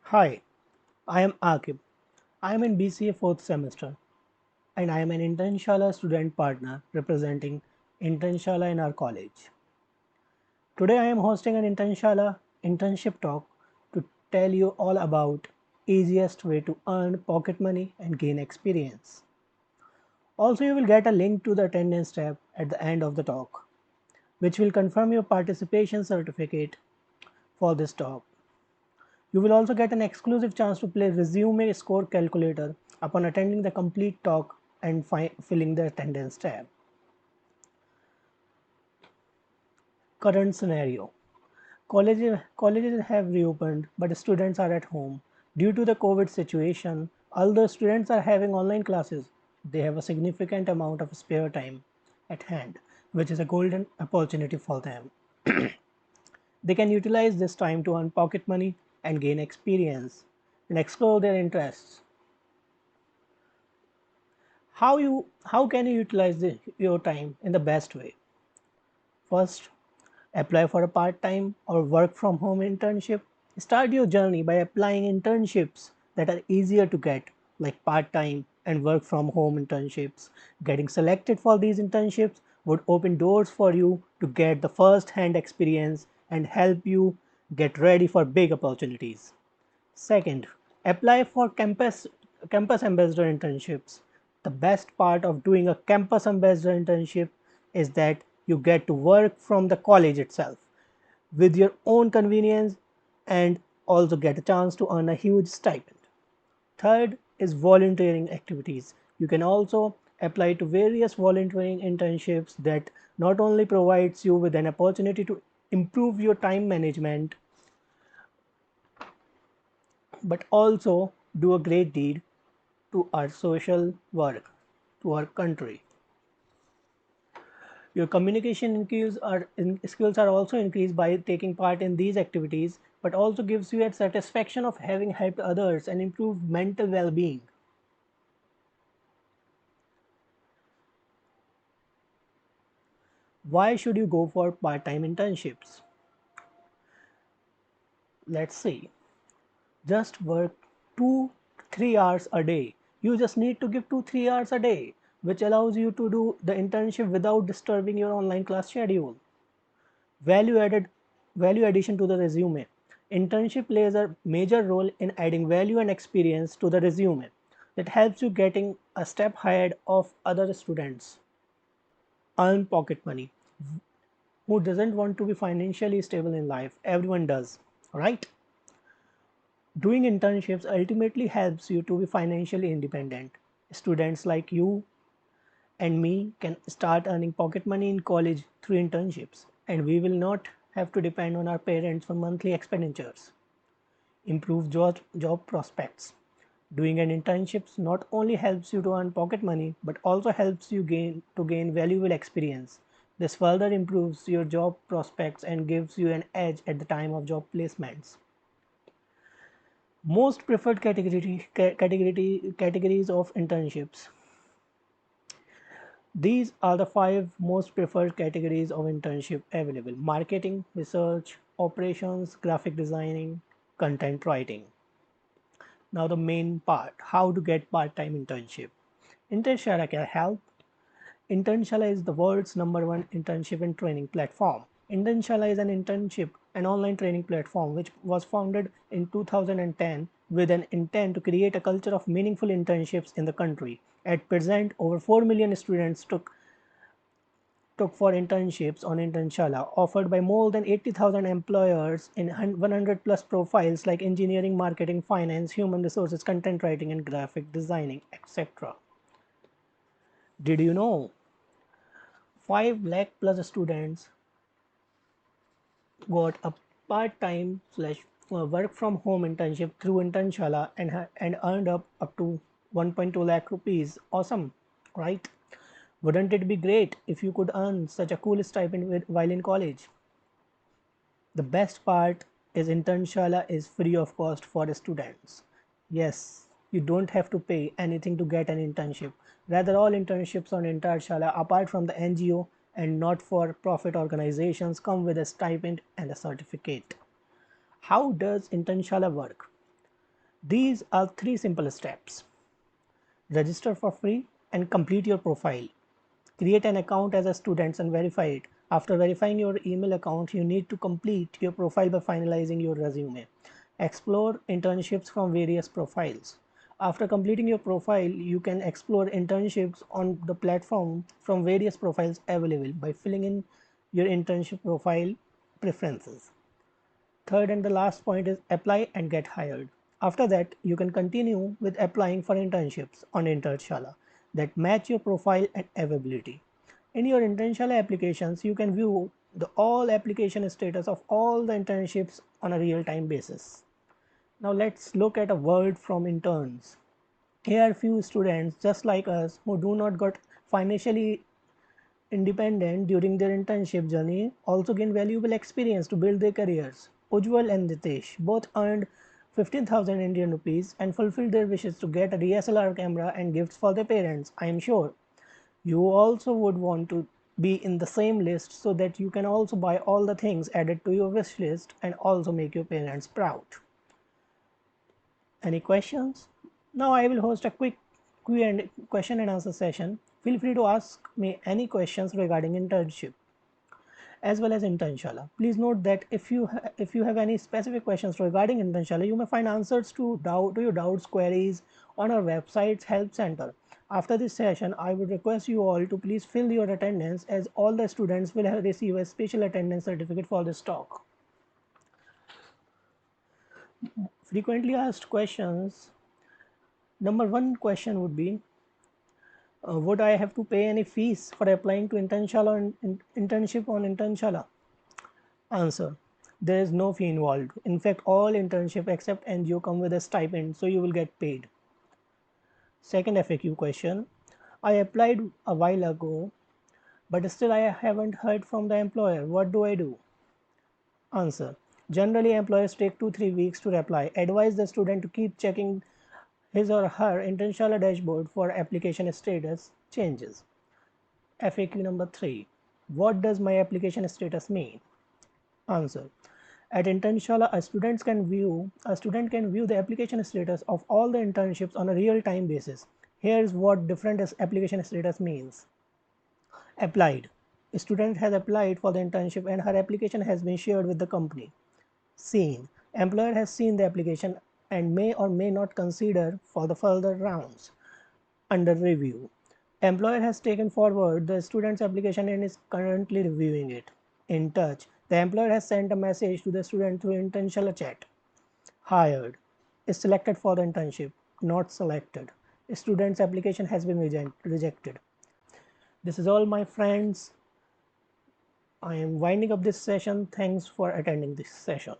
Hi, I am Akib. I am in BCA 4th semester and I am an Internshala student partner representing Internshala in our college. Today I am hosting an Internshala internship talk to tell you all about easiest way to earn pocket money and gain experience. Also you will get a link to the attendance tab at the end of the talk which will confirm your participation certificate for this talk. You will also get an exclusive chance to play resume score calculator upon attending the complete talk and filling the attendance tab. Current scenario. Colleges have reopened, but students are at home. Due to the COVID situation, although students are having online classes, they have a significant amount of spare time at hand, which is a golden opportunity for them. They can utilize this time to earn pocket money and gain experience and explore their interests. How can you utilize your time in the best way? First, apply for a part-time or work from home internship. Start your journey by applying internships that are easier to get, like part-time and work from home internships. Getting selected for these internships would open doors for you to get the first-hand experience and help you get ready for big opportunities. Second, apply for campus ambassador internships. The best part of doing a campus ambassador internship is that you get to work from the college itself with your own convenience and also get a chance to earn a huge stipend. Third is volunteering activities. You can also apply to various volunteering internships that not only provides you with an opportunity to improve your time management but also do a great deed to our social work, to our country. Your communication skills are also increased by taking part in these activities, but also gives you a satisfaction of having helped others and improved mental well-being. Why should you go for part-time internships? Let's see. Just work 2 3 hours a day. You just need to give 2 3 hours a day, which allows you to do the internship without disturbing your online class schedule. Value added Value addition to the resume. Internship plays a major role in adding value and experience to the resume. That helps you getting a step ahead of other students. Earn pocket money. Who doesn't want to be financially stable in life? Everyone does, right? Doing internships ultimately helps you to be financially independent. Students like you and me can start earning pocket money in college through internships, and we will not have to depend on our parents for monthly expenditures. Improve job prospects. Doing an internship not only helps you to earn pocket money but also helps you gain valuable experience. This further improves your job prospects and gives you an edge at the time of job placements. Most preferred categories of internships. These are the 5 most preferred categories of internship available: marketing, research, operations, graphic designing, content writing. Now, the main part: how to get part time internship. Internshala can help. Internshala is the world's #1 internship and training platform. Internshala is an online training platform which was founded in 2010 with an intent to create a culture of meaningful internships in the country. At present, over 4 million students took for internships on Internshala, offered by more than 80,000 employers in 100 plus profiles like engineering, marketing, finance, human resources, content writing, and graphic designing, etc. Did you know 5 lakh plus students got a part-time slash work from home internship through Internshala and earned up to 1.2 lakh rupees? Awesome, right? Wouldn't it be great if you could earn such a cool stipend while in college? The best part is Internshala is free of cost for the students. Yes, you don't have to pay anything to get an internship. Rather, all internships on Internshala, apart from the NGO and not-for-profit organizations, come with a stipend and a certificate. How does Internshala work? These are 3 simple steps. Register for free and complete your profile. Create an account as a student and verify it. After verifying your email account, you need to complete your profile by finalizing your resume. Explore internships from various profiles. After completing your profile, you can explore internships on the platform from various profiles available by filling in your internship profile preferences. Third and the last point is apply and get hired. After that, you can continue with applying for internships on Internshala that match your profile and availability. In your Internshala applications, you can view the all application status of all the internships on a real-time basis. Now let's look at a word from interns. Here are few students just like us who do not got financially independent during their internship journey also gain valuable experience to build their careers. Ujjwal and Nitesh both earned 15,000 Indian rupees and fulfilled their wishes to get a DSLR camera and gifts for their parents. I am sure you also would want to be in the same list so that you can also buy all the things added to your wish list and also make your parents proud. Any questions? Now I will host a quick question and answer session. Feel free to ask me any questions regarding internship as well as Internshala. Please note that if you have any specific questions regarding Internshala, you may find answers to your doubts queries on our website's help center. After this session, I would request you all to please fill your attendance as all the students will receive a special attendance certificate for this talk. Frequently asked questions. Number one question would be, would I have to pay any fees for applying to Internshala or internship on Internshala? Answer: there is no fee involved. In fact, all internship except NGO come with a stipend, so you will get paid. Second FAQ question: I applied a while ago, but still I haven't heard from the employer. What do I do? Answer: generally, employers take 2-3 weeks to reply. Advise the student to keep checking his or her Internshala dashboard for application status changes. FAQ number 3: what does my application status mean? Answer: at Internshala, a student can view the application status of all the internships on a real-time basis. Here's what different application status means. Applied: a student has applied for the internship and her application has been shared with the company. Seen: employer has seen the application and may or may not consider for the further rounds. Under review: employer has taken forward the student's application and is currently reviewing it. In touch: the employer has sent a message to the student through Internshala chat. Hired: is selected for the internship. Not selected: a student's application has been rejected. This is all, my friends. I am winding up this session. Thanks for attending this session.